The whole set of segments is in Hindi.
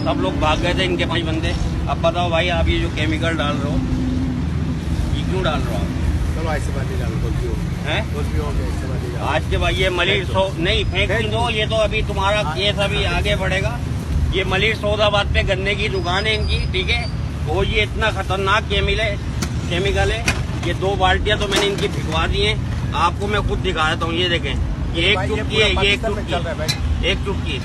सब लोग भाग गए थे इनके 5 बंदे। अब बताओ भाई, आप ये जो केमिकल डाल रहे हो, ये क्यों डाल रहे हो आप? चलो ऐसे बात नहीं डालो, गलती हो हैं? गलती हो गई, ऐसे बात नहीं डालो। आज के भाई ये मलिर सो नहीं फेंक दो, ये तो अभी तुम्हारा केस अभी आगे बढ़ेगा। ये मलिर सौदाबाद पे गन्ने की दुकान है इनकी, ठीक है। वो ये इतना खतरनाक केमिकल है। ये 2 बाल्टियां तो मैंने इनकी भिजवा दी हैं, आपको मैं खुद दिखा देता हूँ। ये देखें, ये एक चुटकी है, ये एक चुटकी,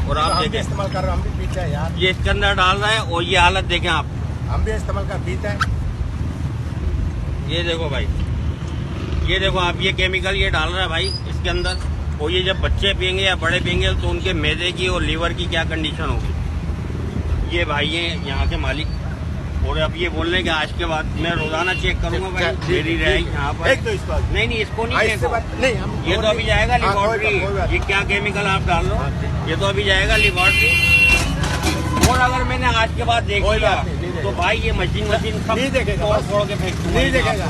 और आप देखें इस्तेमाल कर रहे हो, हम भी पीते हैं यार। ये इसके अंदर डाल रहा है, और ये हालत देखें आप। हम भी इस्तेमाल कर पीते हैं। ये देखो भाई, ये देखो आप, ये केमिकल ये डाल रहा है भाई इसके अंदर। और ये जब बच्चे पियेंगे या बड़े पियेंगे तो उनके मैदे की और लीवर की क्या कंडीशन होगी। ये भाई है यहाँ के मालिक, और अब ये बोल रहे हैं कि आज के बाद मैं रोजाना चेक करूंगा भाई मेरी रही यहाँ पर। एक तो इस बात नहीं इसको नहीं इससे देखो, बात नहीं, हम ये तो अभी जाएगा लेबोरेटरी। ये क्या केमिकल आप डाल रहे हो, ये तो अभी जाएगा लेबोरेटरी। और अगर मैंने आज के बाद देख लिया तो भाई ये मशीन सब नहीं देखेगा, छोड़ के फेंक दूंगा। नहीं देखेगा,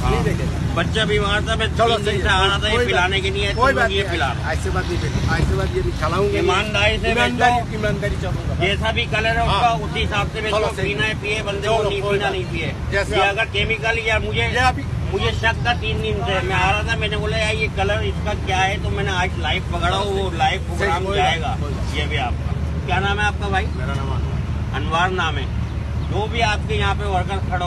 नहीं देखेगा। बच्चा बीमार था, मैं 3 दिन से आ रहा था ये पिलाने के लिए, कोई बात ये पिला रहा हूं। ऐसे बात नहीं, ऐसे बात ये नहीं खिलाऊंगा। ईमानदारी से ईमानदारी चलूंगा। जैसा भी कलर है उसका उसी हिसाब से बेचो। पीना है पिए, बंदे को नहीं पीना नहीं पिए। जैसे ये अगर केमिकल या मुझे शक था 3 दिन से, मैं आ रहा था, मैंने बोला यार ये कलर इसका क्या है, तो मैंने आज लाइव पकड़ा, वो लाइव प्रोग्राम जाएगा। ये भी आपका क्या नाम है आपका भाई? मेरा नाम अनवार नाम है। जो भी आपके यहाँ पे वर्कर खड़ा